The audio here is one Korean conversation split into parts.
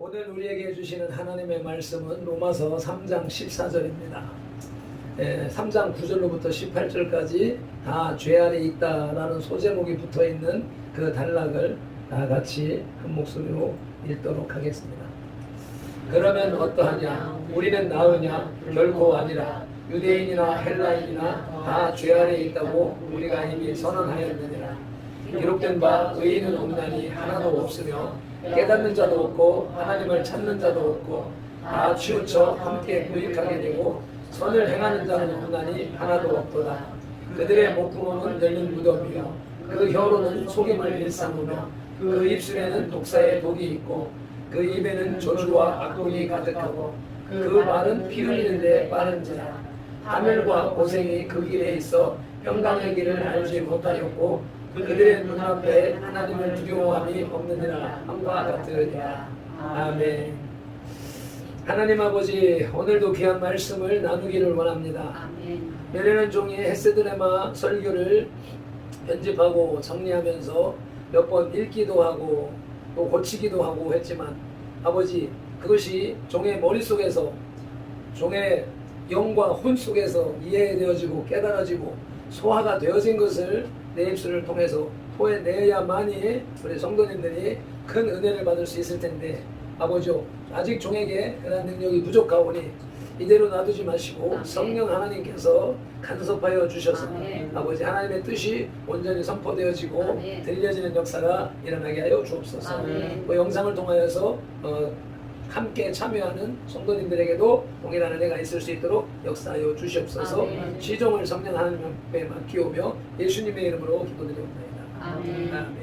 오늘 우리에게 주시는 하나님의 말씀은 로마서 3장 14절입니다. 3장 9절로부터 18절까지 다 죄 아래 있다라는 소제목이 붙어있는 그 단락을 다 같이 한 목소리로 읽도록 하겠습니다. 그러면 어떠하냐? 우리는 나으냐? 결코 아니라. 유대인이나 헬라인이나 다 죄 아래 있다고 우리가 이미 선언하였느니라. 기록된 바 의인은 없나니 하나도 없으며 깨닫는 자도 없고 하나님을 찾는 자도 없고 다 치우쳐 함께 부익하게 되고 선을 행하는 자는 없나니 하나도 없도다. 그들의 목구멍은 열린 무덤이요 그 혀로는 속임을 일삼으며 그 입술에는 독사의 독이 있고 그 입에는 저주와 악독이 가득하고 그 말은 피 흘리는데 빠른 자라. 하늘과 고생이 그 길에 있어 평강의 길을 알지 못하였고 그들의 눈앞에 하나님을 두려워함이 없느니라 함과 같으리라. 아멘. 하나님 아버지, 오늘도 귀한 말씀을 나누기를 원합니다. 내려는 종이 헤세드레마 설교를 편집하고 정리하면서 몇 번 읽기도 하고 또 고치기도 하고 했지만 아버지, 그것이 종의 머릿속에서 종의 영과 혼 속에서 이해되어지고 깨달아지고 소화가 되어진 것을 내 입술을 통해서 토해내야만이 우리 성도님들이 큰 은혜를 받을 수 있을 텐데 아버지, 아직 종에게 그런 능력이 부족하오니 이대로 놔두지 마시고 성령 하나님께서 간섭하여 주셔서 아버지 하나님의 뜻이 온전히 선포되어지고 들려지는 역사가 일어나게 하여 주옵소서. 그 영상을 통하여서 함께 참여하는 성도님들에게도 동일한 은혜가 있을 수 있도록 역사하여 주시옵소서. 시종을 성령 하나님 앞에 맡기오며 예수님의 이름으로 기도드리옵나이다. 아멘.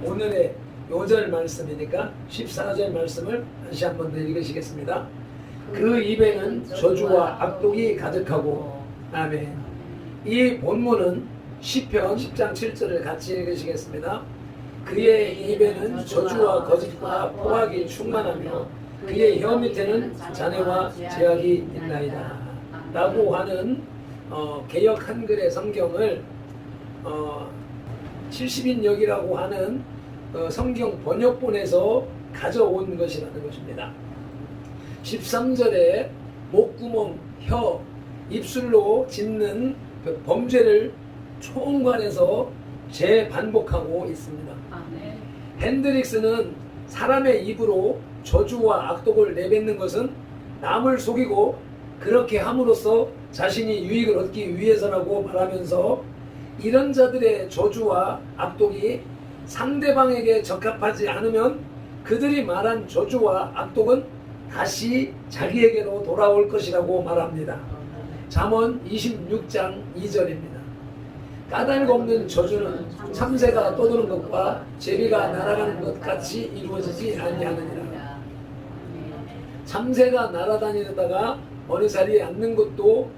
오늘의 요절 말씀이니까 14절 말씀을 다시 한 번 더 읽으시겠습니다. 그 입에는 저주와 악독이 가득하고. 아멘. 이 본문은 시편 10장 7절을 같이 읽으시겠습니다. 그의 입에는 저주와 거짓과 포악이 충만하며 그의 혀 밑에는 잔해와 제약이 있나이다 라고 하는 개역 한글의 성경을 70인역이라고 하는 성경 번역본에서 가져온 것이라는 것입니다. 13절에 목구멍, 혀, 입술로 짓는 그 범죄를 총괄해서 재반복하고 있습니다. 핸드릭스는 사람의 입으로 저주와 악독을 내뱉는 것은 남을 속이고 그렇게 함으로써 자신이 유익을 얻기 위해서라고 말하면서 이런 자들의 저주와 악독이 상대방에게 적합하지 않으면 그들이 말한 저주와 악독은 다시 자기에게로 돌아올 것이라고 말합니다. 잠언 26장 2절입니다. 까닭 없는 저주는 참새가 떠도는 것과 제비가 날아가는 것 같이 이루어지지 아니하느니라. 참새가 날아다니다가 어느 자리에 앉는 것도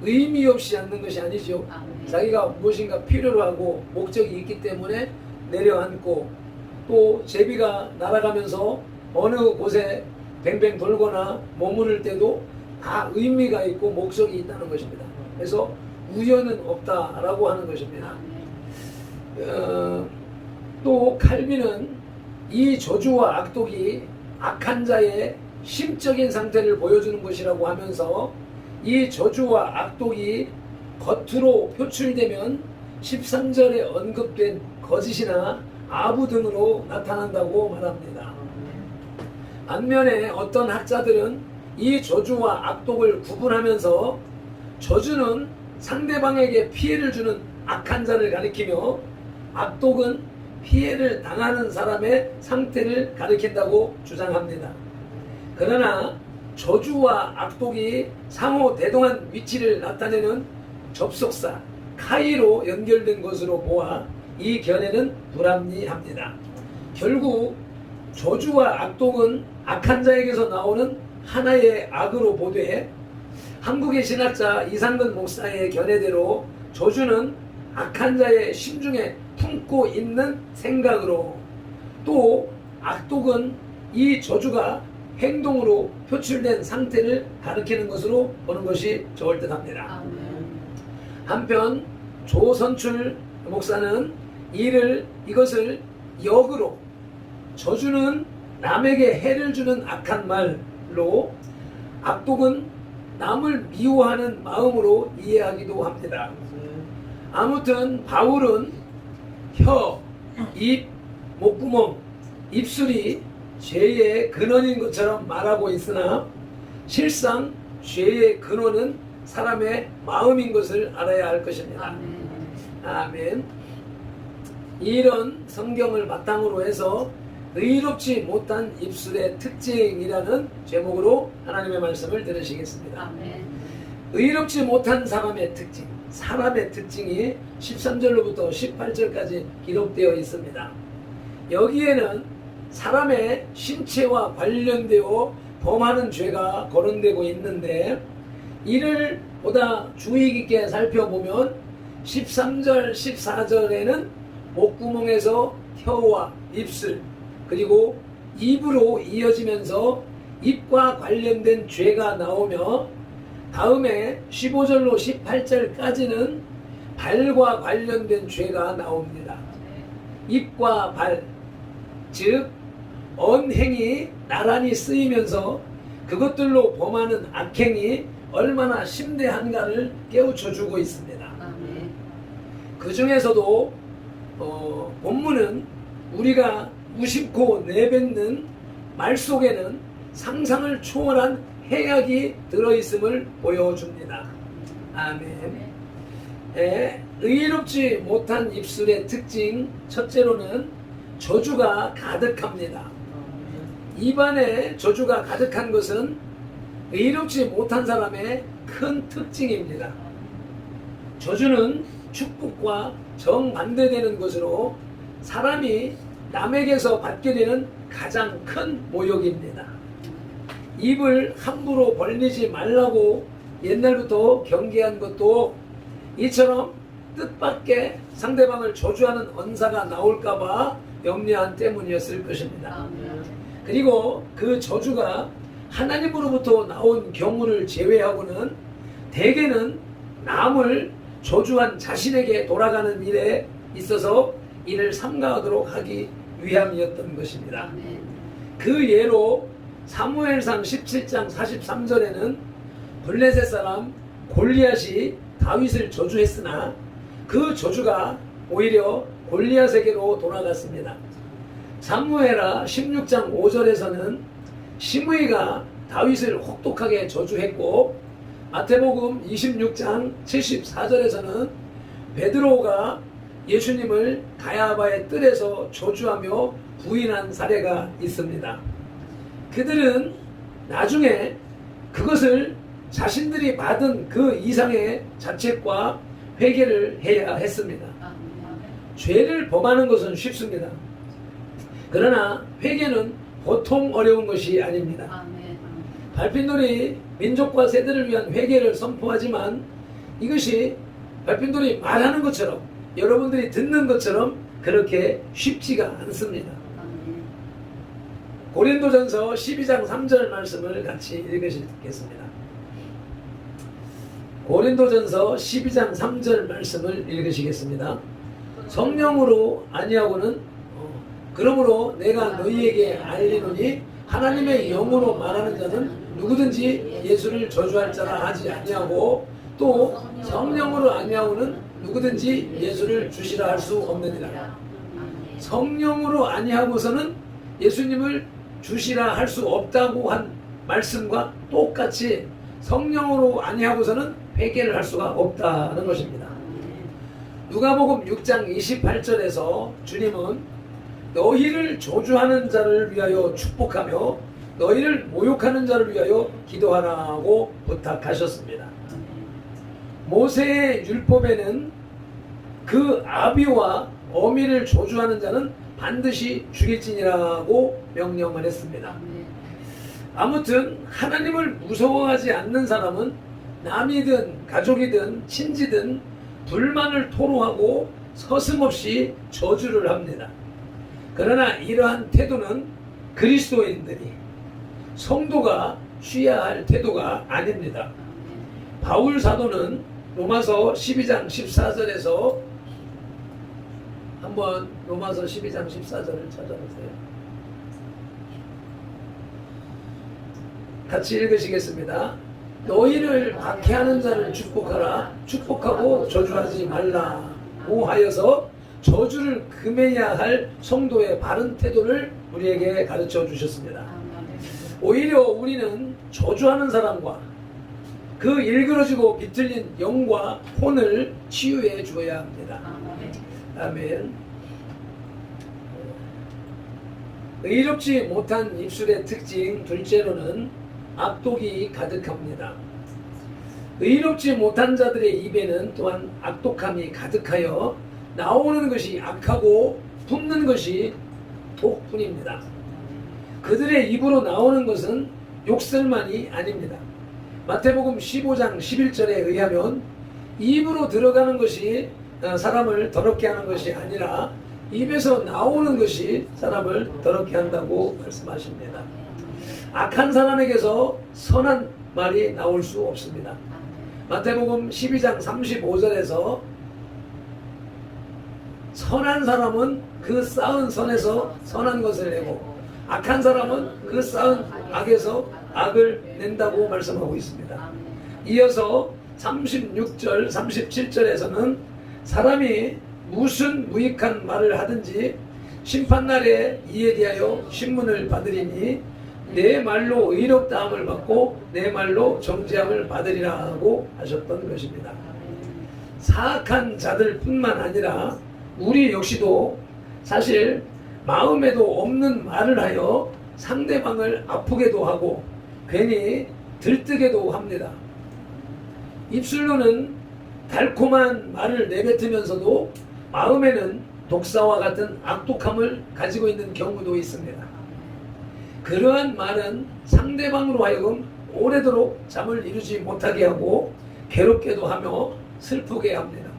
의미 없이 앉는 것이 아니죠. 자기가 무엇인가 필요로 하고 목적이 있기 때문에 내려앉고, 또 제비가 날아가면서 어느 곳에 뱅뱅 돌거나 머무를 때도 다 의미가 있고 목적이 있다는 것입니다. 그래서 우연은 없다라고 하는 것입니다. 또 칼빈은 이 저주와 악독이 악한 자의 심적인 상태를 보여주는 것이라고 하면서 이 저주와 악독이 겉으로 표출되면 13절에 언급된 거짓이나 아부 등으로 나타난다고 말합니다. 반면에 어떤 학자들은 이 저주와 악독을 구분하면서 저주는 상대방에게 피해를 주는 악한 자를 가리키며 악독은 피해를 당하는 사람의 상태를 가리킨다고 주장합니다. 그러나 저주와 악독이 상호 대동한 위치를 나타내는 접속사 카이로 연결된 것으로 보아 이 견해는 불합리합니다. 결국 저주와 악독은 악한 자에게서 나오는 하나의 악으로 보되 한국의 신학자 이상근 목사의 견해대로 저주는 악한 자의 심중에 품고 있는 생각으로, 또 악독은 이 저주가 행동으로 표출된 상태를 가리키는 것으로 보는 것이 좋을 듯합니다. 한편 조선출 목사는 이것을 역으로 저주는 남에게 해를 주는 악한 말로 악독은 남을 미워하는 마음으로 이해하기도 합니다. 아무튼 바울은 혀, 입, 목구멍, 입술이 죄의 근원인 것처럼 말하고 있으나 실상 죄의 근원은 사람의 마음인 것을 알아야 할 것입니다. 아멘. 이런 성경을 바탕으로 해서 의롭지 못한 입술의 특징이라는 제목으로 하나님의 말씀을 들으시겠습니다. 아멘. 의롭지 못한 사람의 특징, 사람의 특징이 13절로부터 18절까지 기록되어 있습니다. 여기에는 사람의 신체와 관련되어 범하는 죄가 거론되고 있는데, 이를 보다 주의 깊게 살펴보면 13절, 14절에는 목구멍에서 혀와 입술, 그리고 입으로 이어지면서 입과 관련된 죄가 나오며, 다음에 15절로 18절까지는 발과 관련된 죄가 나옵니다. 입과 발, 즉 언행이 나란히 쓰이면서 그것들로 범하는 악행이 얼마나 심대한가를 깨우쳐주고 있습니다. 그 중에서도 본문은 우리가 무심코 내뱉는 말 속에는 상상을 초월한 해악이 들어있음을 보여줍니다. 아멘. 의롭지 못한 입술의 특징 첫째로는 저주가 가득합니다. 입안에 저주가 가득한 것은 의롭지 못한 사람의 큰 특징입니다. 저주는 축복과 정반대되는 것으로 사람이 남에게서 받게 되는 가장 큰 모욕입니다. 입을 함부로 벌리지 말라고 옛날부터 경계한 것도 이처럼 뜻밖의 상대방을 저주하는 언사가 나올까봐 염려한 때문이었을 것입니다. 그리고 그 저주가 하나님으로부터 나온 경우를 제외하고는 대개는 남을 저주한 자신에게 돌아가는 일에 있어서 이를 삼가하도록 하기 위함이었던 것입니다. 그 예로 사무엘상 17장 43절에는 블레셋 사람 골리앗이 다윗을 저주했으나 그 저주가 오히려 골리앗에게로 돌아갔습니다. 사무엘하 16장 5절에서는 시므이가 다윗을 혹독하게 저주했고, 마태복음 26장 74절에서는 베드로가 예수님을 가야바의 뜰에서 저주하며 부인한 사례가 있습니다. 그들은 나중에 그것을 자신들이 받은 그 이상의 자책과 회개를 해야 했습니다. 죄를 범하는 것은 쉽습니다. 그러나 회개는 보통 어려운 것이 아닙니다. 발핀돌이 민족과 세대를 위한 회개를 선포하지만 이것이 발핀돌이 말하는 것처럼, 여러분들이 듣는 것처럼 그렇게 쉽지가 않습니다. 고린도전서 12장 3절 말씀을 같이 읽으시겠습니다. 고린도전서 12장 3절 말씀을 읽으시겠습니다. 성령으로 아니하고는 그러므로 내가 너희에게 알리노니 하나님의 영으로 말하는 자는 누구든지 예수를 저주할 자라 하지 아니하고 또 성령으로 아니하고는 누구든지 예수를 주시라 할 수 없느니라. 성령으로 아니하고서는 예수님을 주시라 할 수 없다고 한 말씀과 똑같이 성령으로 아니하고서는 회개를 할 수가 없다는 것입니다. 누가복음 6장 28절에서 주님은 너희를 저주하는 자를 위하여 축복하며 너희를 모욕하는 자를 위하여 기도하라고 부탁하셨습니다. 모세의 율법에는 그 아비와 어미를 저주하는 자는 반드시 죽일지니라고 명령을 했습니다. 아무튼 하나님을 무서워하지 않는 사람은 남이든 가족이든 친지든 불만을 토로하고 서슴없이 저주를 합니다. 그러나 이러한 태도는 그리스도인들이, 성도가 취해야 할 태도가 아닙니다. 바울 사도는 로마서 12장 14절에서 한번 로마서 12장 14절을 찾아보세요. 같이 읽으시겠습니다. 너희를 박해하는 자를 축복하라. 축복하고 저주하지 말라고 하여서 저주를 금해야 할 성도의 바른 태도를 우리에게 가르쳐 주셨습니다. 오히려 우리는 저주하는 사람과 그 일그러지고 비틀린 영과 혼을 치유해 주어야 합니다. 아멘. 의롭지 못한 입술의 특징 둘째로는 악독이 가득합니다. 의롭지 못한 자들의 입에는 또한 악독함이 가득하여 나오는 것이 악하고 품는 것이 독뿐입니다. 그들의 입으로 나오는 것은 욕설만이 아닙니다. 마태복음 15장 11절에 의하면 입으로 들어가는 것이 사람을 더럽게 하는 것이 아니라 입에서 나오는 것이 사람을 더럽게 한다고 말씀하십니다. 악한 사람에게서 선한 말이 나올 수 없습니다. 마태복음 12장 35절에서 선한 사람은 그 쌓은 선에서 선한 것을 내고 악한 사람은 그 쌓은 악에서 악을 낸다고 말씀하고 있습니다. 이어서 36절, 37절에서는 사람이 무슨 무익한 말을 하든지 심판날에 이에 대하여 신문을 받으리니 내 말로 의롭다함을 받고 내 말로 정죄함을 받으리라 하고 하셨던 것입니다. 사악한 자들 뿐만 아니라 우리 역시도 사실 마음에도 없는 말을 하여 상대방을 아프게도 하고 괜히 들뜨게도 합니다. 입술로는 달콤한 말을 내뱉으면서도 마음에는 독사와 같은 악독함을 가지고 있는 경우도 있습니다. 그러한 말은 상대방으로 하여금 오래도록 잠을 이루지 못하게 하고 괴롭게도 하며 슬프게 합니다.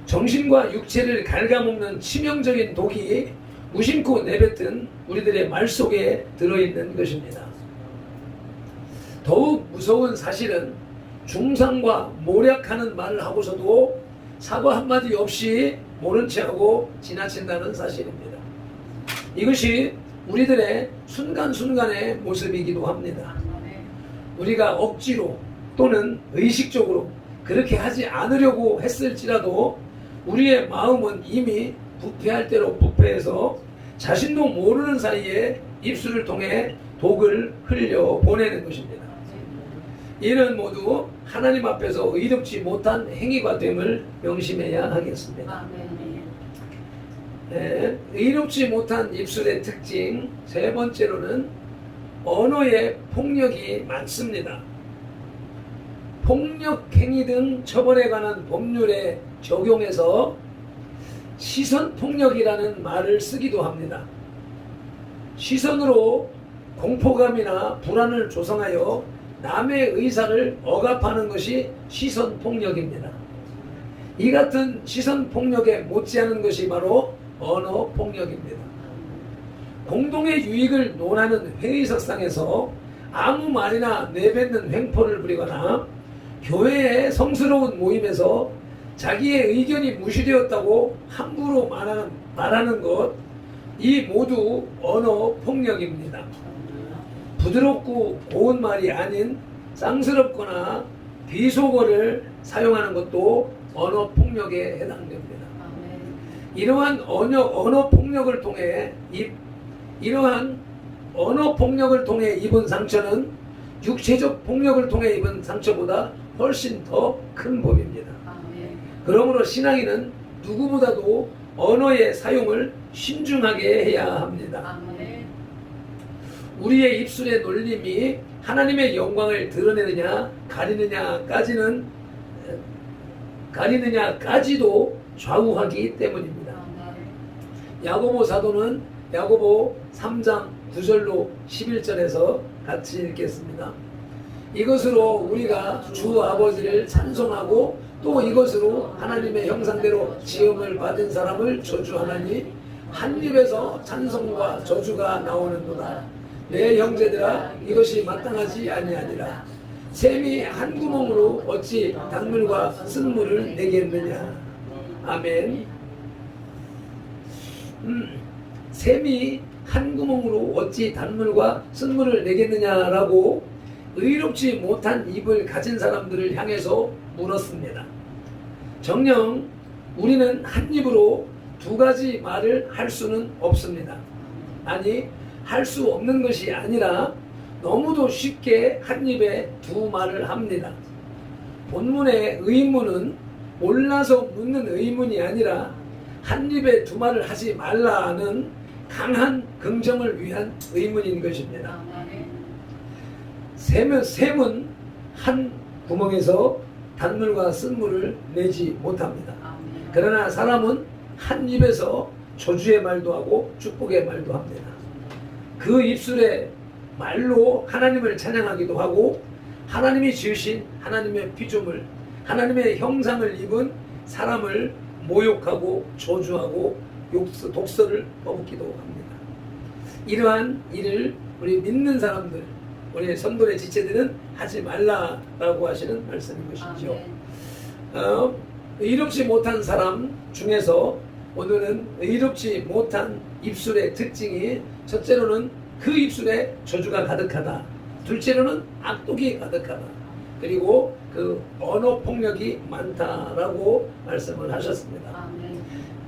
정신과 육체를 갉아먹는 치명적인 독이 무심코 내뱉은 우리들의 말 속에 들어있는 것입니다. 더욱 무서운 사실은 중상과 모략하는 말을 하고서도 사과 한마디 없이 모른 체하고 지나친다는 사실입니다. 이것이 우리들의 순간순간의 모습이기도 합니다. 우리가 억지로 또는 의식적으로 그렇게 하지 않으려고 했을지라도 우리의 마음은 이미 부패할 대로 부패해서 자신도 모르는 사이에 입술을 통해 독을 흘려 보내는 것입니다. 이는 모두 하나님 앞에서 의롭지 못한 행위가 됨을 명심해야 하겠습니다. 네, 의롭지 못한 입술의 특징 세 번째로는 언어의 폭력이 많습니다. 폭력행위 등 처벌에 관한 법률에 적용해서 시선폭력이라는 말을 쓰기도 합니다. 시선으로 공포감이나 불안을 조성하여 남의 의사를 억압하는 것이 시선폭력입니다. 이 같은 시선폭력에 못지않은 것이 바로 언어폭력입니다. 공동의 유익을 논하는 회의석상에서 아무 말이나 내뱉는 횡포를 부리거나 교회의 성스러운 모임에서 자기의 의견이 무시되었다고 함부로 말하는 것, 이 모두 언어폭력입니다. 부드럽고 고운 말이 아닌 쌍스럽거나 비속어를 사용하는 것도 언어폭력에 해당됩니다. 이러한 언어폭력을 통해 입은 상처는 육체적 폭력을 통해 입은 상처보다 훨씬 더 큰 법입니다. 그러므로 신앙인은 누구보다도 언어의 사용을 신중하게 해야 합니다. 우리의 입술의 놀림이 하나님의 영광을 드러내느냐 가리느냐까지도 좌우하기 때문입니다. 야고보 사도는 야고보 3장 9절로 11절에서 같이 읽겠습니다. 이것으로 우리가 주 아버지를 찬송하고 또 이것으로 하나님의 형상대로 지음을 받은 사람을 저주하나니 한 입에서 찬송과 저주가 나오는도다. 내 형제들아, 이것이 마땅하지 아니하니라. 샘이 한 구멍으로 어찌 단물과 쓴물을 내겠느냐. 아멘. 샘이 한 구멍으로 어찌 단물과 쓴물을 내겠느냐라고 의롭지 못한 입을 가진 사람들을 향해서 물었습니다. 정녕 우리는 한 입으로 두 가지 말을 할 수는 없습니다. 아니, 할 수 없는 것이 아니라 너무도 쉽게 한 입에 두 말을 합니다. 본문의 의문은 몰라서 묻는 의문이 아니라 한 입에 두 말을 하지 말라는 강한 긍정을 위한 의문인 것입니다. 샘은 한 구멍에서 단물과 쓴물을 내지 못합니다. 그러나 사람은 한 입에서 저주의 말도 하고 축복의 말도 합니다. 그 입술의 말로 하나님을 찬양하기도 하고 하나님이 지으신 하나님의 피조물, 하나님의 형상을 입은 사람을 모욕하고 저주하고 독설을 퍼붓기도 합니다. 이러한 일을 우리 믿는 사람들, 우리 성도의 지체들은 하지 말라라고 하시는 말씀인 것이죠. 의롭지 못한 사람 중에서 오늘은 의롭지 못한 입술의 특징이 첫째로는 그 입술에 저주가 가득하다. 둘째로는 악독이 가득하다. 그리고 그 언어 폭력이 많다라고 말씀을 하셨습니다.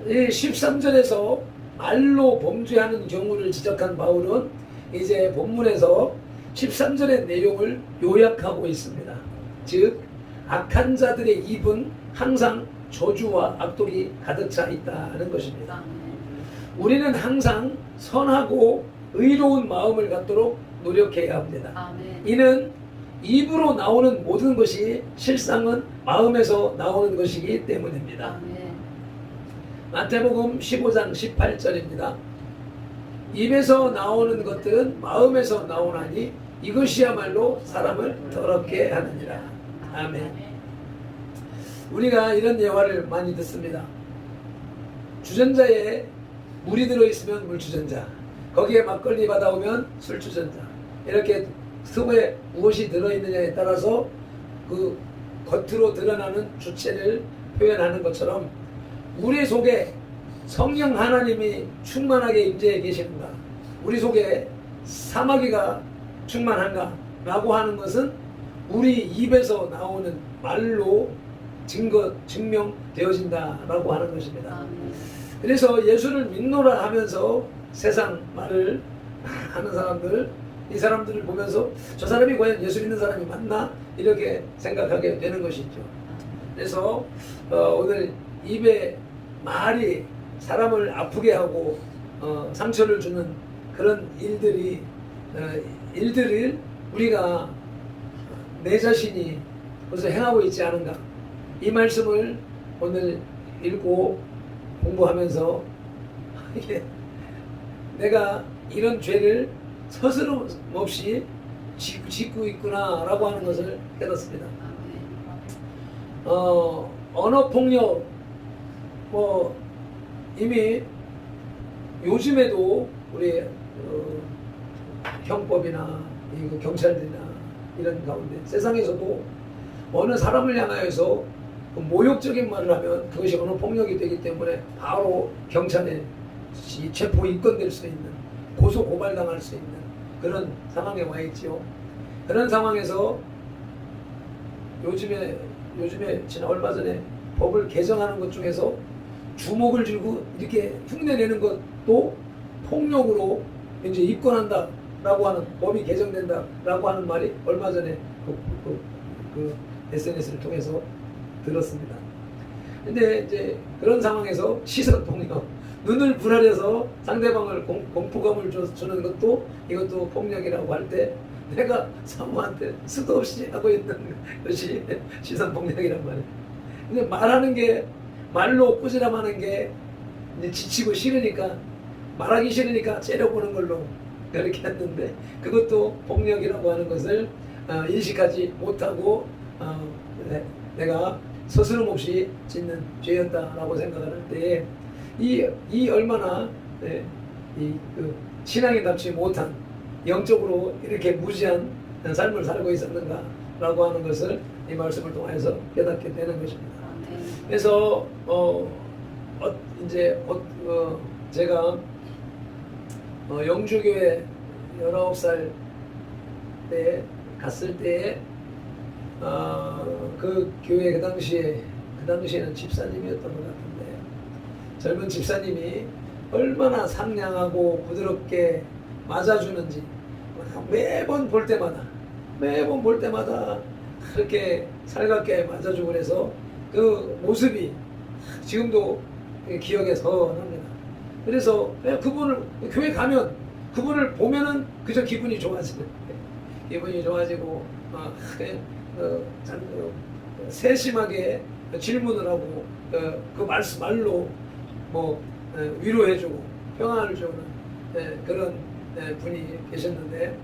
이 13절에서 말로 범죄하는 경우를 지적한 바울은 이제 본문에서 13절의 내용을 요약하고 있습니다. 즉 악한 자들의 입은 항상 저주와 악독이 가득 차 있다는 것입니다. 우리는 항상 선하고 의로운 마음을 갖도록 노력해야 합니다. 이는 입으로 나오는 모든 것이 실상은 마음에서 나오는 것이기 때문입니다. 마태복음 15장 18절입니다. 입에서 나오는 것들은 마음에서 나오나니 이것이야말로 사람을 더럽게 하느니라. 아멘. 우리가 이런 예화를 많이 듣습니다. 주전자에 물이 들어있으면 물주전자, 거기에 막걸리 받아오면 술주전자, 이렇게 속에 무엇이 들어있느냐에 따라서 그 겉으로 드러나는 주체를 표현하는 것처럼 우리 속에 성령 하나님이 충만하게 임재해 계시는가, 우리 속에 사마귀가 충만한가 라고 하는 것은 우리 입에서 나오는 말로 증명되어진다라고 하는 것입니다. 그래서 예수를 믿노라 하면서 세상 말을 하는 사람들, 이 사람들을 보면서 저 사람이 과연 예수 믿는 사람이 맞나? 이렇게 생각하게 되는 것이죠. 그래서 오늘 입에 말이 사람을 아프게 하고 상처를 주는 그런 일들을 우리가 내 자신이 벌써 행하고 있지 않은가, 이 말씀을 오늘 읽고 공부하면서 내가 이런 죄를 서스럼 없이 짓고 있구나 라고 하는 것을 깨닫습니다. 언어폭력 이미 요즘에도 우리 형법이나 경찰들이나 이런 가운데 세상에서도 어느 사람을 향하여서 그 모욕적인 말을 하면 그것이 언어폭력이 되기 때문에 바로 경찰에 체포 입건될 수 있는, 고소 고발당할 수 있는 그런 상황에 와 있지요. 그런 상황에서 요즘에 지난 얼마 전에 법을 개정하는 것 중에서 주먹을 쥐고 이렇게 흉내내는 것도 폭력으로 이제 입건한다라고 하는, 법이 개정된다라고 하는 말이 얼마 전에 그 SNS를 통해서 들었습니다. 근데 이제 그런 상황에서 시선 폭력, 눈을 부라려서 상대방을 공포감을 주는 것도 이것도 폭력이라고 할 때 내가 사모한테 수도 없이 하고 있는 것이 시선 폭력이란 말이에요. 근데 말하는 게, 말로 꾸지람하는 게 이제 지치고 싫으니까, 말하기 싫으니까 째려보는 걸로 그렇게 했는데 그것도 폭력이라고 하는 것을 인식하지 못하고 내가 서스럼 없이 짓는 죄였다라고 생각할 때 이 얼마나 신앙인답지 못한, 영적으로 이렇게 무지한 삶을 살고 있었는가라고 하는 것을 이 말씀을 통해서 깨닫게 되는 것입니다. 그래서 제가 영주교회 19살 때 갔을 때에 그 교회 그 당시에는 집사님이었던 것 같은데 젊은 집사님이 얼마나 상냥하고 부드럽게 맞아주는지 매번 볼 때마다 그렇게 살갑게 맞아주고 그래서 그 모습이 지금도 기억에 선합니다. 그래서 그분을 교회 가면 그분을 보면은 그저 기분이 좋아지고 세심하게 질문을 하고 그 말로 뭐 위로해주고 평안을 주는 그런 분이 계셨는데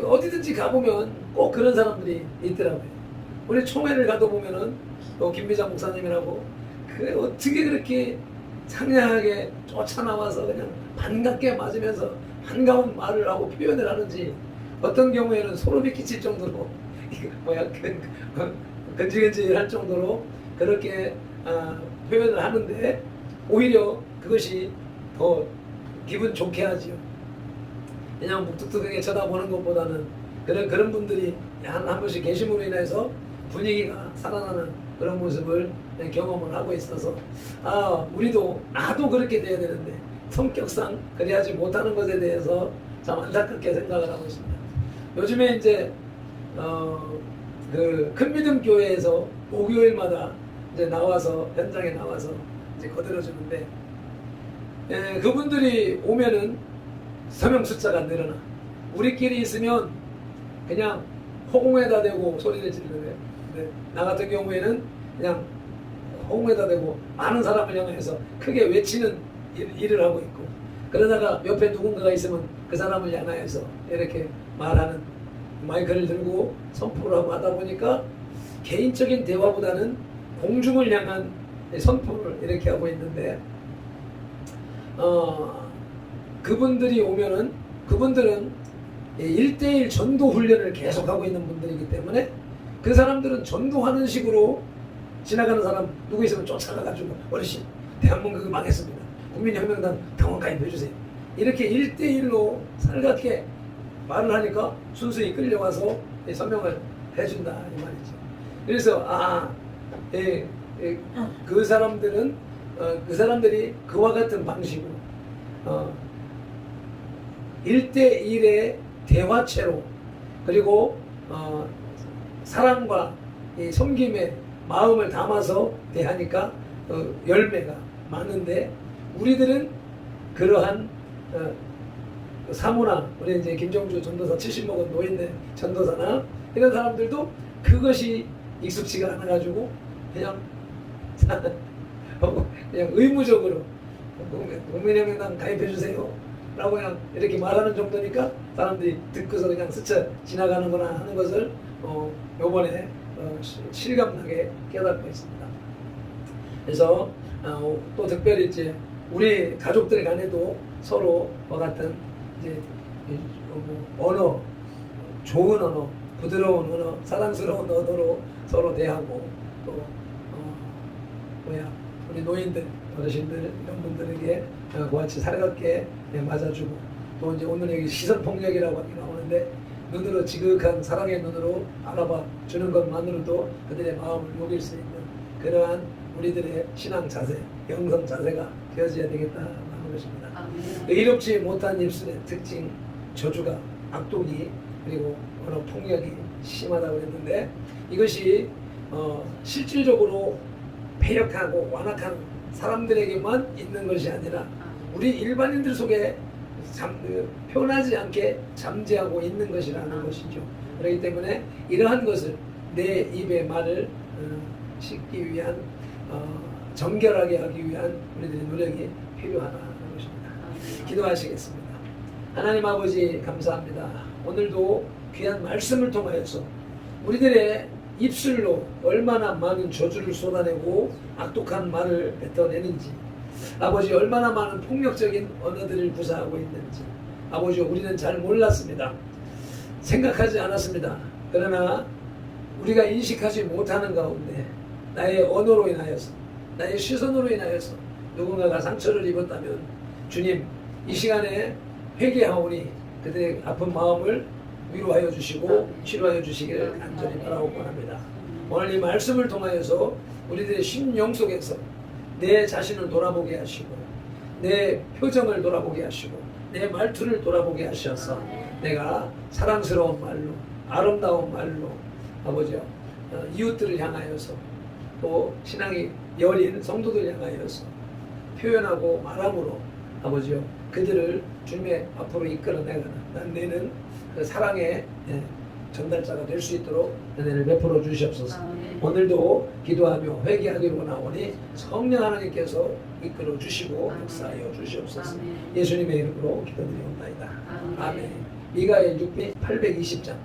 어디든지 가보면 꼭 그런 사람들이 있더라고요. 우리 총회를 가도 보면은 또 김미자 목사님이라고 어떻게 그렇게 상냥하게 쫓아나와서 그냥 반갑게 맞으면서 반가운 말을 하고 표현을 하는지 어떤 경우에는 소름이 끼칠 정도로 근질근질할 정도로 그렇게 표현을 하는데 오히려 그것이 더 기분 좋게 하지요. 그냥 묵뚝뚝하게 쳐다보는 것보다는 그런 분들이 한 번씩 계심으로 인해서 분위기가 살아나는 그런 모습을 경험을 하고 있어서 우리도 나도 그렇게 돼야 되는데 성격상 그래야지 못하는 것에 대해서 참 안타깝게 생각을 하고 있습니다. 요즘에 이제 그 큰믿음 교회에서 목요일마다 이제 나와서 현장에 나와서 이제 거들어 주는데 그분들이 오면은 서명 숫자가 늘어나. 우리끼리 있으면 그냥 허공에다 대고 소리를 지르는데 나 같은 경우에는 그냥 허공에다 대고 많은 사람을 향해서 크게 외치는 일을 하고 있고 그러다가 옆에 누군가가 있으면 그 사람을 향하여서 이렇게 말하는 마이크를 들고 선포를 하고 하다 보니까 개인적인 대화보다는 공중을 향한 선포를 이렇게 하고 있는데 그분들이 오면은 그분들은 1대1 전도 훈련을 계속하고 있는 분들이기 때문에 그 사람들은 전도하는 식으로 지나가는 사람 누구 있으면 쫓아가가지고 어르신 대한민국이 망했습니다. 국민혁명당 당원 가입해주세요. 이렇게 1대1로 살갑게 말을 하니까 순수히 끌려와서 서명을 해준다 이 말이죠. 그래서 그 사람들은 그 사람들이 그와 같은 방식으로 1대1의 대화체로 그리고 사랑과 이 섬김의 마음을 담아서 대하니까 열매가 많은데 우리들은 그러한 사모나 우리 이제 김정주 전도사 70 먹은 노인네 전도사나 이런 사람들도 그것이 익숙지가 않아가지고 그냥 의무적으로 국민혁명당 가입해주세요 라고 그냥 이렇게 말하는 정도니까 사람들이 듣고서 그냥 스쳐 지나가는구나 하는 것을 요번에 실감나게 깨닫고 있습니다. 그래서 또 특별히 이제 우리 가족들 간에도 서로 같은 이제 언어, 좋은 언어, 부드러운 언어, 사랑스러운 언어로 서로 대하고 또 우리 노인들, 어르신들 이런 분들에게 그와 같이 살갑게 맞아주고 또 이제 오늘 여기 시선폭력이라고 나오는데 눈으로 지극한 사랑의 눈으로 알아봐 주는 것만으로도 그들의 마음을 녹일 수 있는 그러한 우리들의 신앙 자세, 영성 자세가 되어져야 되겠다 하는 것입니다. 의롭지 못한 입술의 특징, 저주가, 악독이 그리고 언어 폭력이 심하다고 그랬는데 이것이 실질적으로 패역하고 완악한 사람들에게만 있는 것이 아니라 우리 일반인들 속에 표현하지 않게 잠재하고 있는 것이라는 것이죠. 그렇기 때문에 이러한 것을 내 입의 말을 씻기 위한 정결하게 하기 위한 우리들의 노력이 필요하다는 것입니다. 기도하시겠습니다. 하나님 아버지 감사합니다. 오늘도 귀한 말씀을 통하여서 우리들의 입술로 얼마나 많은 저주를 쏟아내고 악독한 말을 뱉어내는지 아버지 얼마나 많은 폭력적인 언어들을 구사하고 있는지 아버지 우리는 잘 몰랐습니다. 생각하지 않았습니다. 그러나 우리가 인식하지 못하는 가운데 나의 언어로 인하여서 나의 시선으로 인하여서 누군가가 상처를 입었다면 주님 이 시간에 회개하오니 그들의 아픈 마음을 위로하여 주시고 치료하여 주시기를 간절히 바라고 원합니다. 오늘 이 말씀을 통하여서 우리들의 심령 속에서 내 자신을 돌아보게 하시고 내 표정을 돌아보게 하시고 내 말투를 돌아보게 하셔서 내가 사랑스러운 말로 아름다운 말로 아버지요 이웃들을 향하여서 또 신앙이 여린 성도들 향하여서 표현하고 말함으로 아버지요 그들을 주님의 앞으로 이끌어내가는 내는 그 사랑의 전달자가 될 수 있도록 은혜를 베풀어 주시옵소서. 오늘도 기도하며 회개하기로 나오니 성령 하나님께서 이끌어 주시고 역사하여 주시옵소서. 예수님의 이름으로 기도드리옵나이다. 아멘. 미가의 820장.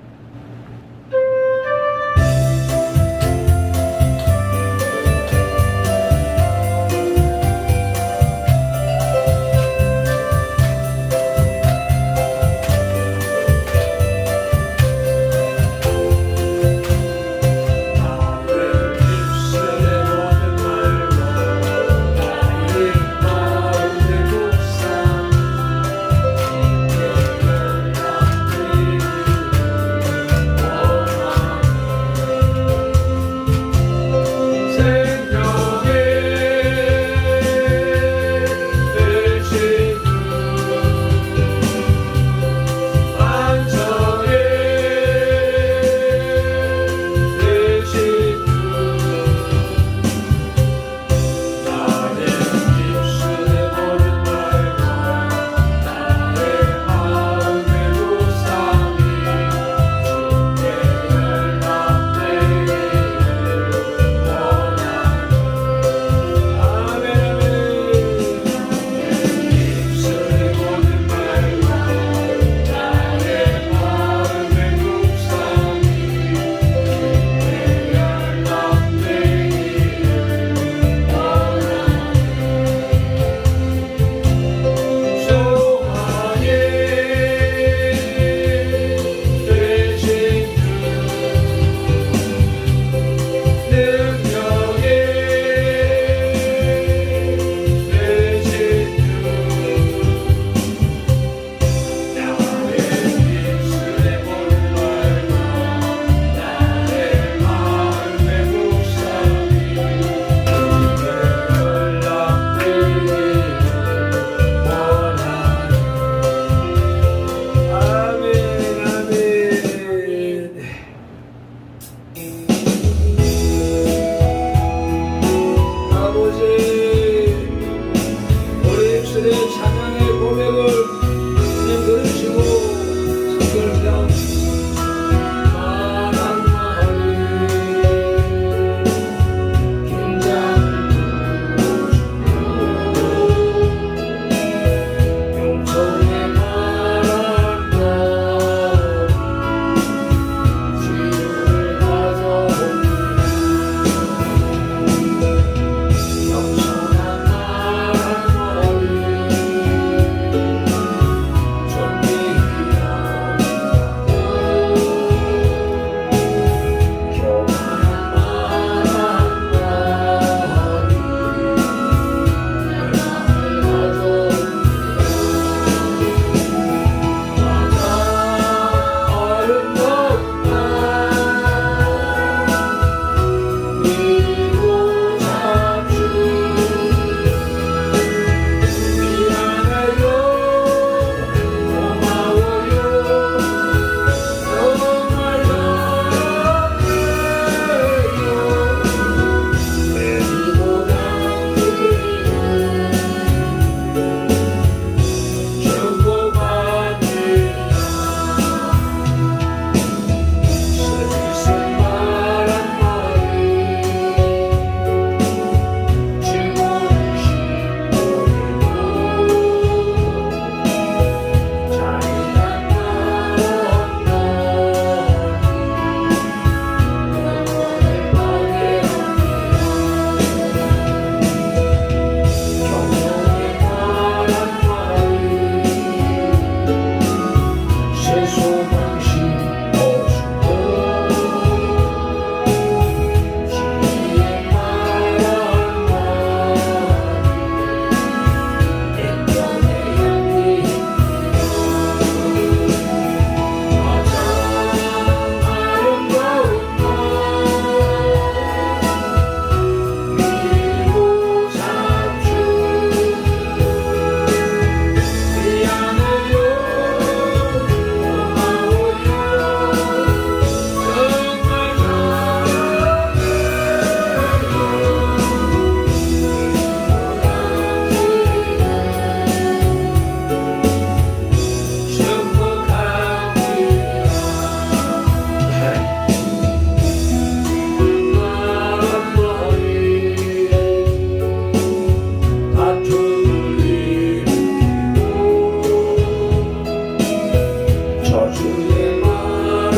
저주의 말한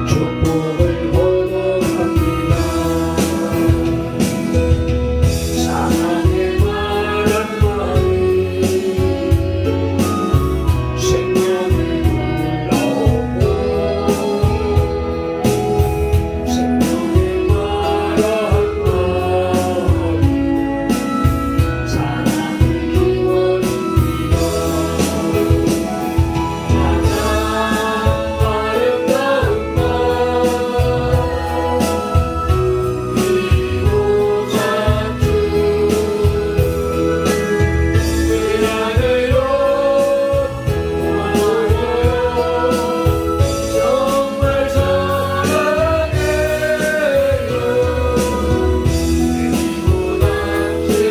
축복을 거둬갑니다. 사랑의 말한 말이 생명을 불러오고 생명의 말한 말이 사랑을 기원합니다. 가장 아름다운 말 그리고 자주 미안해요 고마워요 정말 사랑해요 그리고 당신을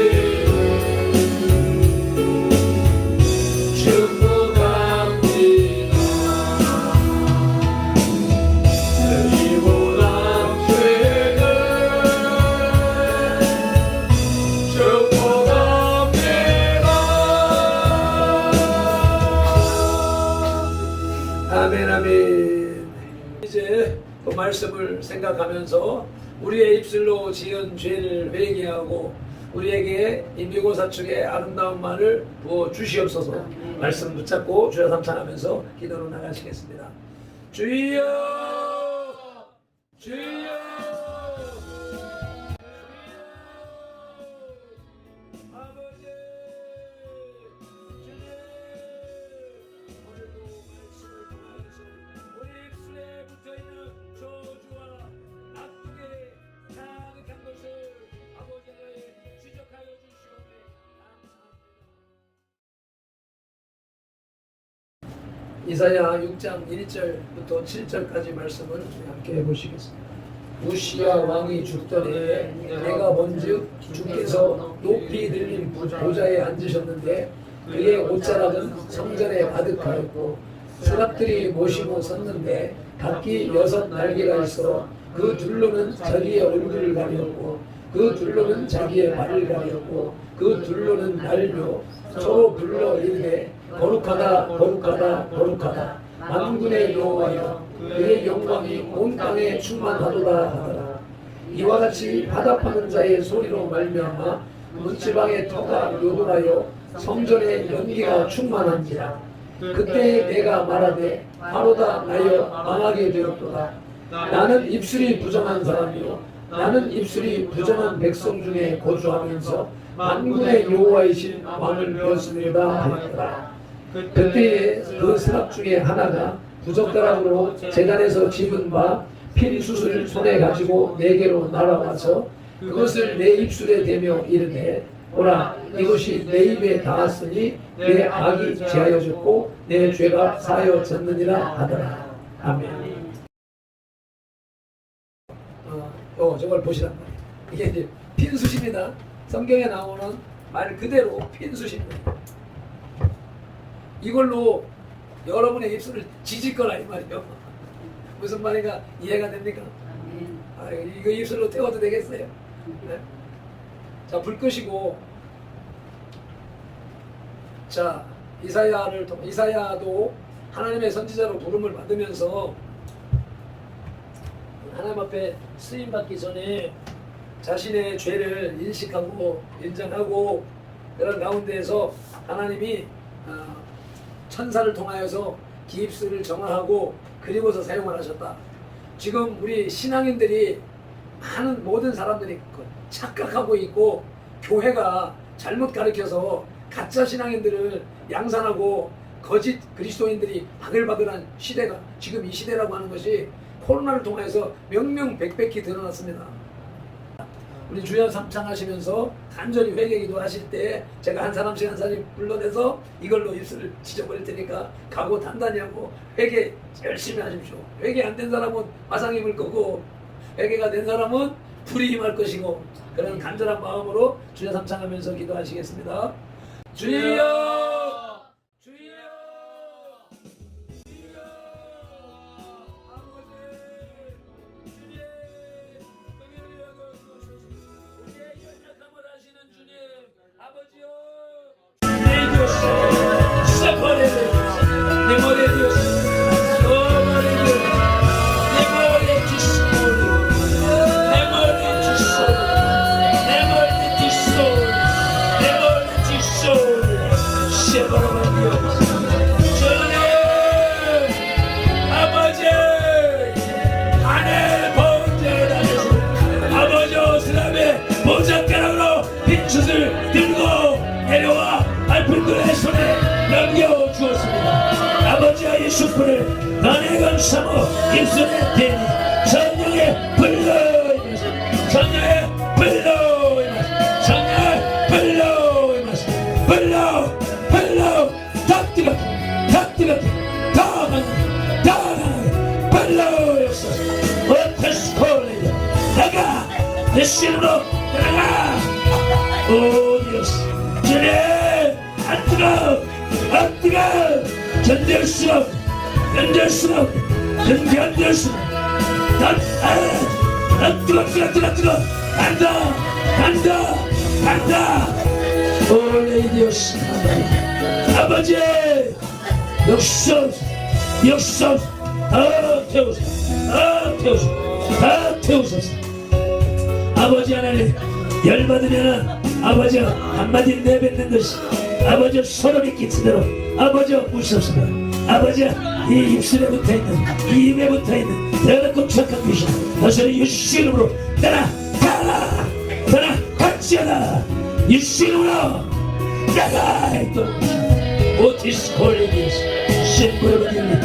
축복합니다. 그리고 당신을 축복합니다. 아멘 아멘. 이제 그 말씀을 생각하면서 우리의 입술로 지은 죄를 회개하고 우리에게 이 미고사축의 아름다운 말을 부어 주시옵소서. 말씀 붙잡고 주여 삼창하면서 기도로 나가시겠습니다. 주여 주여 아버지 주님 오늘도 말씀을 통하여서 우리 입술에 붙어있는 저주와 나쁘게 가득한 것을 아버지의 지적하여 주시오니 감사합니다. 이사야 6장 1절부터 7절까지 말씀을 함께 해보시겠습니다. 우시야 왕이 죽던 해에 내가 본즉 주께서 높이 들린 보좌에 앉으셨는데 그의 옷자락은 성전에 가득하였고 스랍들이 모시고 섰는데 각기 6날개가 있어 그 둘로는 자기의 얼굴을 가렸고 그 둘로는 자기의 발을 가렸고 그 둘로는 날며 서로 불러 이르되 거룩하다 거룩하다 거룩하다 만군의 여호와여 그의 영광이 온 땅에 충만하도다 하더라. 이와 같이 화답하는 자의 소리로 말미암아 문지방의 터가 요동하여 성전의 연기가 충만한지라. 그때 내가 말하되 바로다 나여 망하게 되었도다. 나는 입술이 부정한 사람이요 나는 입술이 부정한 백성 중에 거주하면서 만군의 여호와이신 왕을 배웠습니다 하였더라. 그때에 그 스랍 중에 하나가 부젓가락으로 제단에서 집은 바 핀 숯을 손에 가지고 내게로 날아와서 그것을 내 입술에 대며 이르되 보라 이것이 내 입에 닿았으니 내 악이 제하여졌고 내 죄가 사하여졌느니라 하더라. 아멘. 저걸 보시란 말이에요. 이게 이제 핀 숯입니다. 성경에 나오는 말 그대로 핀 숯입니다. 이걸로 여러분의 입술을 지질 거라 이 말이요. 무슨 말인가 이해가 됩니까? 이거 입술로 태워도 되겠어요? 네? 자, 불 끄시고 자 이사야도 하나님의 선지자로 부름을 받으면서 하나님 앞에 쓰임 받기 전에 자신의 죄를 인식하고 인정하고 그런 가운데에서 하나님이 천사를 통하여서 기입술을 정화하고 그리고서 사용을 하셨다. 지금 우리 신앙인들이 모든 사람들이 착각하고 있고 교회가 잘못 가르쳐서 가짜 신앙인들을 양산하고 거짓 그리스도인들이 바글바글한 시대가 지금 이 시대라고 하는 것이 코로나를 통해서 명명백백히 드러났습니다. 우리 주여 삼창하시면서 간절히 회개기도 하실 때 제가 한 사람씩 한 사람씩 불러내서 이걸로 입술을 지져버릴 테니까 각오 단단히 하고 회개 열심히 하십시오. 회개 안 된 사람은 화상 입을 거고 회개가 된 사람은 불이 임할 것이고 그런 간절한 마음으로 주여 삼창하면서 기도하시겠습니다. 주여 아버지요, 손에 넘겨주었습니다. 아버지의 숯불을 너네건 사모 입술에 대니 성령의 불로 임하소. 성령의 불로 임하소. 성령의 불로 임하소. 불로 더 뜨겁게 더 뜨겁게 더 강하게 불로 역사하소. 오테스콜리드 나가 내 신으로 나가. 오 디오스 주님 안 뜨거워 견딜 수 없어 견딜 수 없어 견딜 수 없어 뜨거 간다 오 레이디오스 아버지 역시 더 태우소서 아버지 하나님 열받으면 아버지 한마디 내뱉는 것이 아버지 소름이 끼치도록 아버지 무섭습니다. 아버지 이 입술에 붙어있는 이 입에 붙어있는 더럽고 착한 귀신 너서는 예수 이름으로 떠나 같이하라 예수 이름으로 나가 오티스 콜리디스 신부를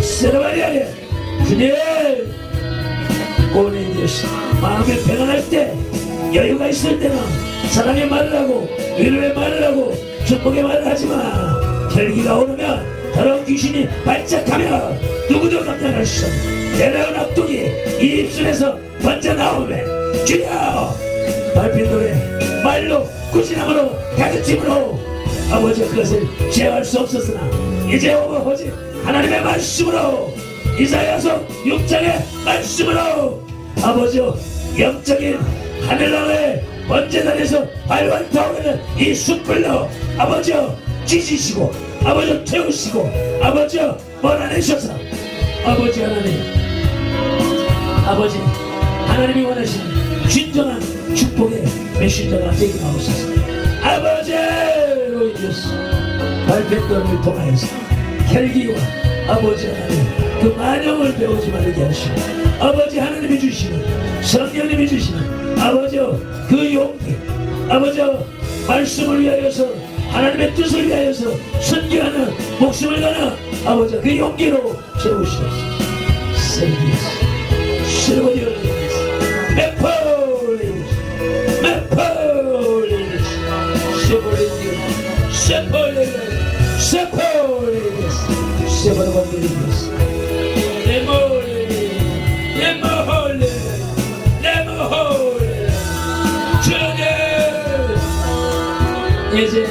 쓸어버려야 돼 그녀 오네디스 마음이 평안할 때 여유가 있을 때는 사랑의 말을 하고 위로의 말을 하고 축복의 말을 하지마. 혈기가 오르면 더러운 귀신이 발작하며 누구도 감당할 수 없는 내려온 악독이 이 입술에서 번져 나오면 주여 밟힌 노래 말로 꾸지람으로 가르침으로 아버지 그것을 제어할 수 없었으나 이제 오직 하나님의 말씀으로 이사야서 6장의 말씀으로 아버지 영적인 하늘나라의 번제단에서 발발 타오르는 이 숯불로 아버지 찢으시고 아버지 태우시고 아버지 몰아내셔서 아버지 하나님이 원하시는 진정한 축복의 메신저가 되게 하옵소서. 아버지 로이디오스 발표권을 통하여서 혈기와 아버지 하나님 그 만영을 배우지 말게 하시고 아버지 하나님이 주시는 성령님이 주시는 아버지 그 용기 아버지 말씀을 위하여서 하나님의 뜻을 위하여서 선교하는 목숨을 거는 아버지 그 용기로 채우시옵소서. 세기스 실버디오리스 메폴리스 세버리스 이제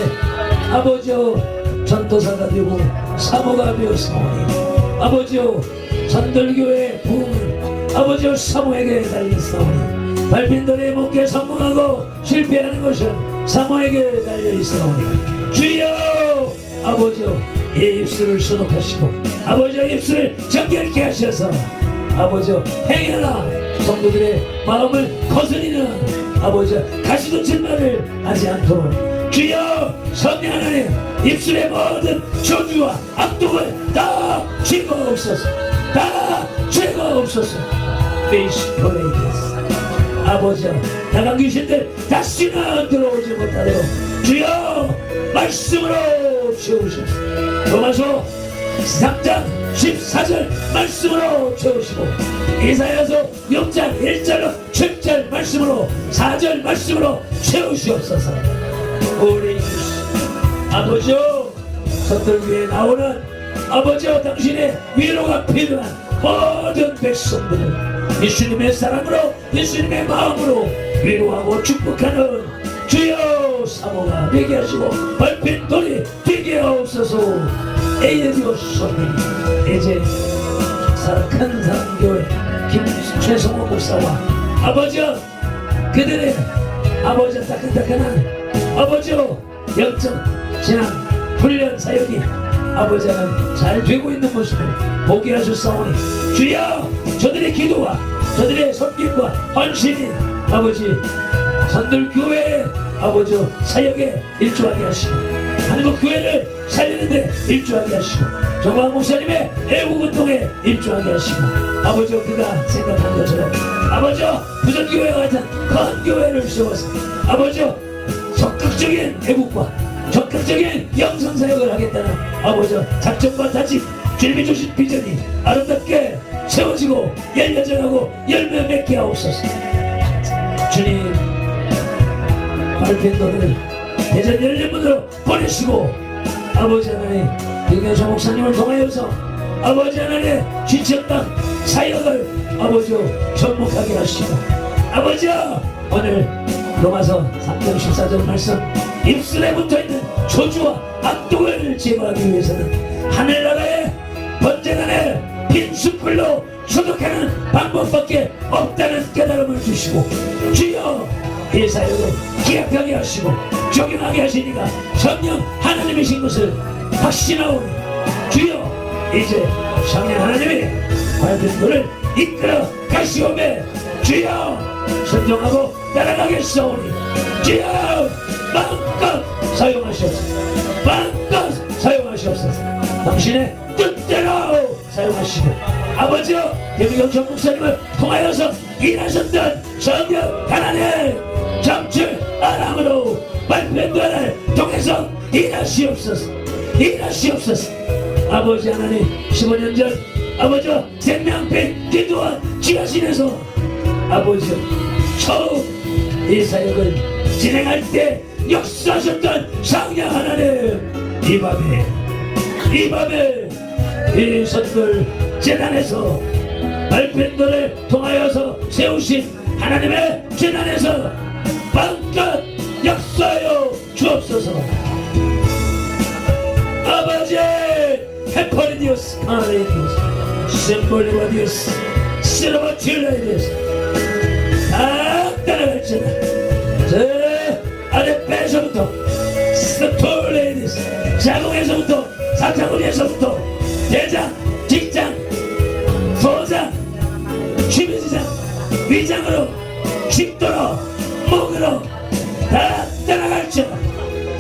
아버지여 전도사가 되고 사모가 되었사오니 아버지여 전돌교회의 부흥은 아버지여 사모에게 달렸사오니 발빈들의 목에 성공하고 실패하는 것은 사모에게 달려있사오니 주여 아버지여 이 입술을 소독하시고 아버지여 입술을 정결케 하셔서 아버지여 행여나 성도들의 마음을 거스리는 아버지여 가시돋친 말을 하지 않도록 주여 성령 하나님 입술의 모든 저주와 악독을 다 제거하옵소서. 페이스포레이데스 아버지여 나간 귀신들 다시는 들어오지 못하도록 주여 말씀으로 채우시옵소서. 로마서 3장 14절 말씀으로 채우시고 이사야서 6장 1절로 7절 말씀으로 4절 말씀으로 채우시옵소서. 우리 아버지여 서툴교에 나오는 아버지여 당신의 위로가 필요한 모든 백성들을 예수님의 사랑으로 예수님의 마음으로 위로하고 축복하는 주여 사모가 되게 하시고 얼핏 돌이 되게 하옵소서. 에이디오소니 이제 큰 사랑교회 최성호 목사와 아버지여 그들의 아버지여 따끈따끈한 아버지여 영적 신앙 훈련 사역이 아버지는 잘 되고 있는 모습을 보게 하셨사오니 주여 저들의 기도와 저들의 섬김과 헌신이 아버지 선들교회의 아버지 사역에 일조하게 하시고 한국 교회를 살리는데 일조하게 하시고 정광 목사님의 애국운동에 일조하게 하시고 아버지 그가 생각한 것처럼 아버지 부전교회 같은 큰 교회를 세워서 아버지 적극적인 애국과 적극적인 영성사역을 하겠다는 아버지 작전과 다짐 주님이 주신 비전이 아름답게 세워지고 열려져가고 열매 맺게 하옵소서. 주님 발펜도를 대전 열린문으로 보내시고 아버지 하나님 김경수 목사님을 통하여서 아버지 하나님 지쳤던 사역을 아버지 접목하게 하시고 아버지 오늘 로마서 3장 14절 말씀 입술에 붙어있는 저주와 악독을 제거하기 위해서는 하늘나라의 번제단의 빈 숯불로 소독하는 방법밖에 없다는 깨달음을 주시고 주여 이 사역을 기약하게 하시고 적용하게 하시니까 성령 하나님이신 것을 확신하오니 주여 이제 성령 하나님이 밝은 도를 이끌어 가시오매 주여 순종하고 따라가겠사오니 주여 마음껏 사용하시옵소서. 마음껏 사용하시옵소서. 당신의 뜻대로 사용하시고 아버지여 김경수 목사님을 통하여서 일하셨던 성령 하나님 정출 아람으로 발표를 통해서 일하시옵소서. 일하시옵소서. 아버지 하나님 15년 전 아버지 생명빛 기도원 지하실에서 아버지 처음 이 사역을 진행할 때 역사하셨던 성령 하나님 이 밤에 이 선물 재단에서 발표를 통하여서 세우신 하나님의 재단에서 마음껏 역사하여 주옵소서. 아버지 헤퍼리디오스 아레디오스 심볼리바디오스 시로바틸라이디오스 다 따라갈지나 저 아래 배에서부터 스톨레이디스 자궁에서부터 사창우리에서부터 대장, 직장, 소장, 취미지장, 위장으로 식도로 목으로 다 따라갈지나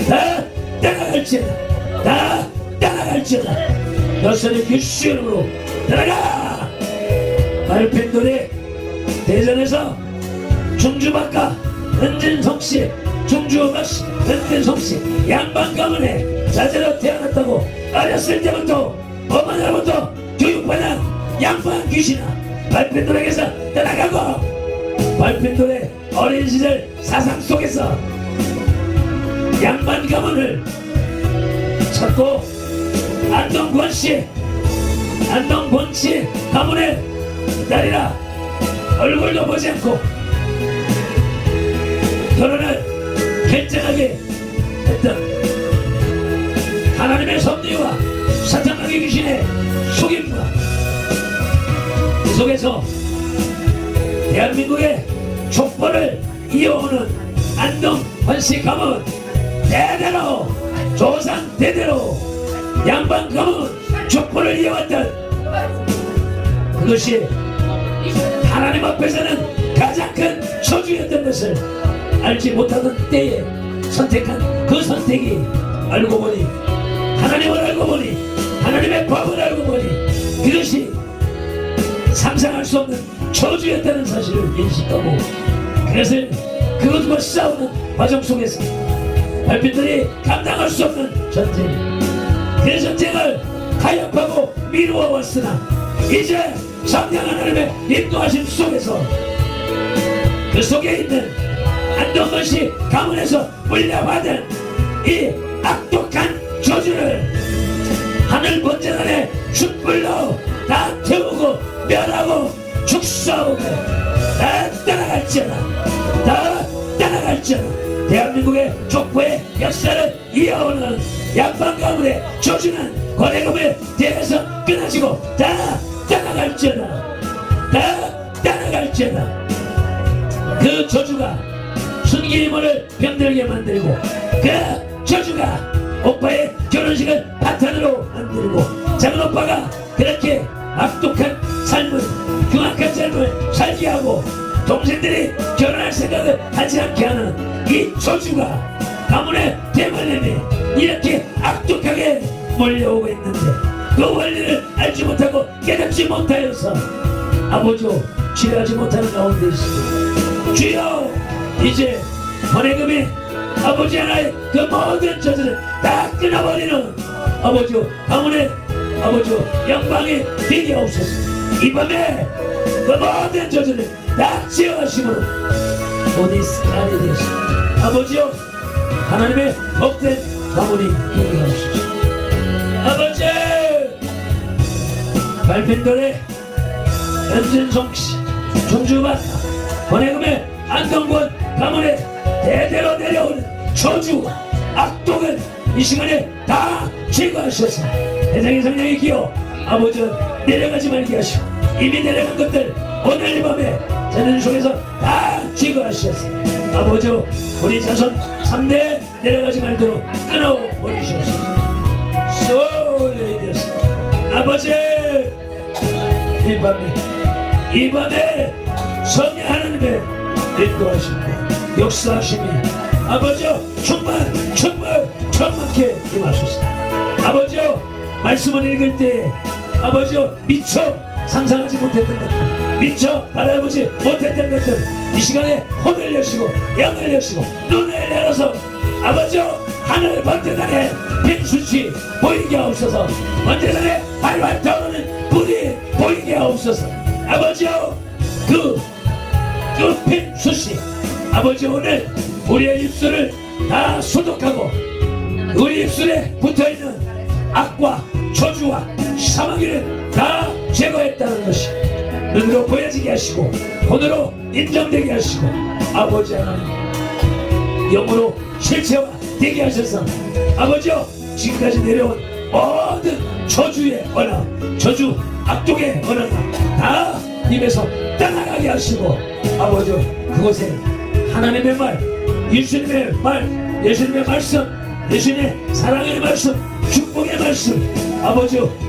다 따라갈지나 다 따라갈지나 여선의 규슈 이름으로 따라가. 말펜돌이 대전에서 충주박가 은진성씨 충주박씨 은진성씨 양반가문에 자제로 태어났다고 어렸을 때부터 어머니로부터 교육받은 양반 귀신아 발펜돌에게서 떠나가고 발펜돌의 어린 시절 사상 속에서 양반 가문을 찾고 안동권씨 가문의 딸이라 얼굴도 보지 않고 결혼을 결정하게 했던 하나님의 섭리와 사탄마귀 귀신의 속임과 이 속에서 대한민국의 족보를 이어오는 안동 헌씨 가문 대대로 조상 대대로 양반 가문 족보를 이어왔던 그것이 하나님 앞에서는 가장 큰 저주였던 것을 알지 못하던 때에 선택한 그 선택이 알고 보니 하나님을 알고 보니 하나님의 법을 알고 보니 그것이 상상할 수 없는 저주였다는 사실을 인식하고 그래서 그것과 싸우는 과정 속에서 발빛들이 감당할 수 없는 전쟁 그 전쟁을 타협하고 미루어 왔으나 이제 성령 하나님의 인도하심 속에서 그 속에 있는 안동건씨 가문에서 물려받은 이 악독한 저주를 하늘 번제단의 숯불로 다 태우고 멸하고 축사하고 다 떠나갈지어다 다 떠나갈지어다 대한민국의 족보의 역사를 이어오는 양반 가문의 저주는 권해금에 대해서 끊어지고 다 떠나갈지어다 다 떠나갈지어다 그 저주가 순기림을 병들게 만들고 그 저주가 오빠의 결혼식을 바탕으로 만들고 작은 오빠가 그렇게 악독한 삶을 흉악한 삶을 살게 하고 동생들이 결혼할 생각을 하지 않게 하는 이 저주가 가문의 대만렘이 이렇게 악독하게 몰려오고 있는데 그 원리를 알지 못하고 깨닫지 못하여서 아버지로 치료하지 못하는 가운데 있습니다. 주여 이제 권해금이 아버지 하나의 그 모든 저주를 다 끊어버리는 아버지 가문의 아버지 영광이 되게 없어서 이 밤에 그 모든 저주를 다 지어가심으로 모든 스타일이 되었습니다. 아버지요 하나님의 복된 가문이 되게 하옵소서. 아버지 발핀돌의 연진송씨 종주받 권해금의 안동군 가문에 대대로 내려오는 저주 악독을 이 시간에 다 제거하셔서 대장의 성령의 기호 아버지 내려가지 말게 하시고 이미 내려간 것들 오늘 밤에 자녀들 속에서 다 제거하셔서 아버지 우리 자손 3대 내려가지 말도록 끊어버리셔서 소리에 대해서 아버지 이 밤에 성령 하나님의 인도하심과 역사하심이 아버지여 충만케 임하소서. 아버지여 말씀을 읽을 때 아버지여 미처 상상하지 못했던 것들 미처 바라보지 못했던 것들 이 시간에 혼을 여시고 영을 여시고 눈을 열어서 아버지여 하늘 번제단에 빈수치 보이게 하옵소서. 번제단에 발발 떠오르는 불이 보이게 하옵소서. 아버지여 그 빈수치 아버지 오늘 우리의 입술을 다 소독하고 우리 입술에 붙어있는 악과 저주와 사망기를 다 제거했다는 것이 눈으로 보여지게 하시고 손으로 인정되게 하시고 아버지 하나님 영으로 실체화 되게 하셔서 아버지여 지금까지 내려온 모든 저주의 언어 저주 악독의 언어가 다 입에서 떠나가게 하시고 아버지여 그곳에 하나님의 말 예수님의 말 예수님의 말씀 예수님의 사랑의 말씀 축복의 말씀 아버지여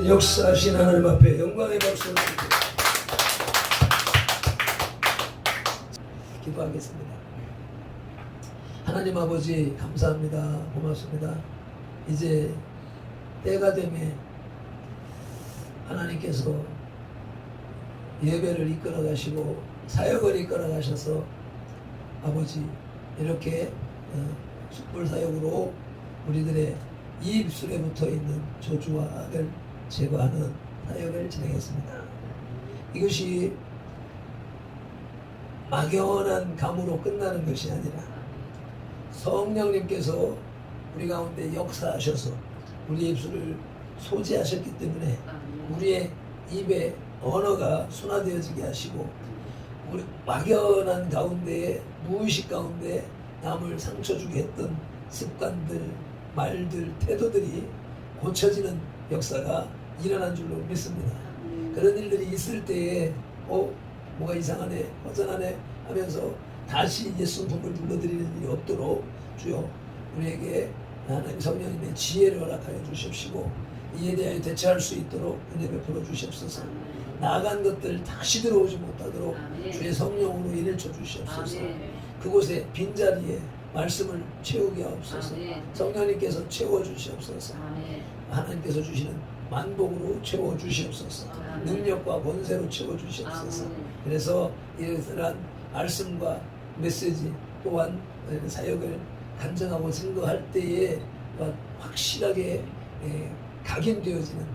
역사하신 하나님 앞에 영광의 박수를 드립니다. 기도하겠습니다. 하나님 아버지 감사합니다. 고맙습니다. 이제 때가 되매 하나님께서 예배를 이끌어 가시고 사역을 이끌어 가셔서 아버지 이렇게 숯불 사역으로 우리들의 이 입술에 붙어 있는 저주와 악을 제거하는 사역을 진행했습니다. 이것이 막연한 감으로 끝나는 것이 아니라 성령님께서 우리 가운데 역사하셔서 우리의 입술을 소지하셨기 때문에 우리의 입의 언어가 순화되어지게 하시고 우리 막연한 가운데에 무의식 가운데 남을 상처 주게 했던 습관들, 말들, 태도들이 고쳐지는 역사가 일어난 줄로 믿습니다. 그런 일들이 있을 때에 뭐가 이상하네, 허전하네 하면서 다시 예수 품을 불러드리는 일이 없도록 주여 우리에게 하나님 성령님의 지혜를 허락하여 주십시고 이에 대하여 대처할 수 있도록 은혜 베풀어 주시옵소서. 나간 것들 다시 들어오지 못하도록 주의 성령으로 일으켜 주시옵소서. 그곳에 빈자리에 말씀을 채우게 하옵소서. 성령님께서 채워주시옵소서. 하나님께서 주시는 만복으로 채워주시옵소서. 능력과 권세로 채워주시옵소서. 그래서 이러한 말씀과 메시지 또한 사역을 간증하고 증거할 때에 확실하게 각인되어지는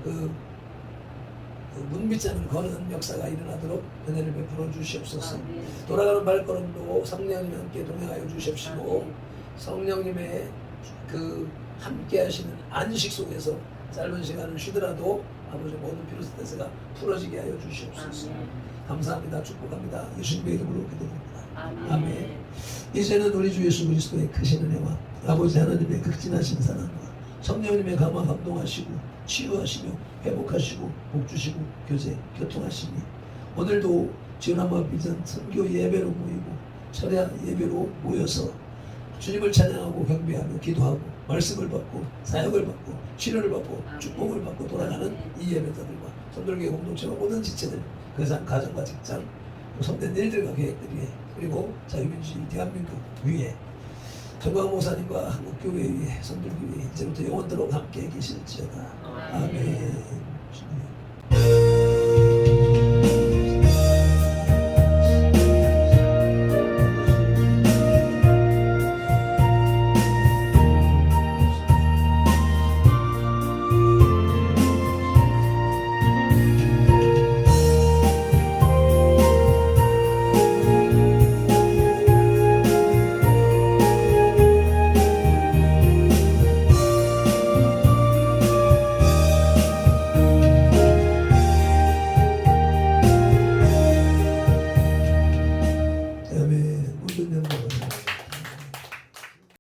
그 문빗장을 거는 역사가 일어나도록 은혜를 베풀어 주시옵소서. 돌아가는 발걸음도 성령님과 함께 동행하여 주십시오. 성령님의 그 함께 하시는 안식 속에서 짧은 시간을 쉬더라도 아버지 모든 피로스트레스가 풀어지게 하여 주시옵소서. 감사합니다. 축복합니다. 예수님의 이름으로 기도드립니다. 아멘. 이제는 우리 주 예수 그리스도의 크신 은혜와 아버지 하나님의 극진하신 사랑과 성령님의 감화 감동하시고 치유하시며 회복하시고 복주시고 교제 교통하시니 오늘도 지원한마 비전 선교 예배로 모이고 철야 예배로 모여서 주님을 찬양하고 경배하며 기도하고 말씀을 받고 사역을 받고 치료를 받고 축복을 받고 돌아가는 이 예배자들과 선돌교회 공동체와 모든 지체들 그 가정과 직장 성된 일들과 계획들 위해 그리고 자유민주주의 대한민국 위에 정광 목사님과 한국교회 위에 선돌교회 이제부터 영원토록 함께 계실지어다. 아멘. 주님.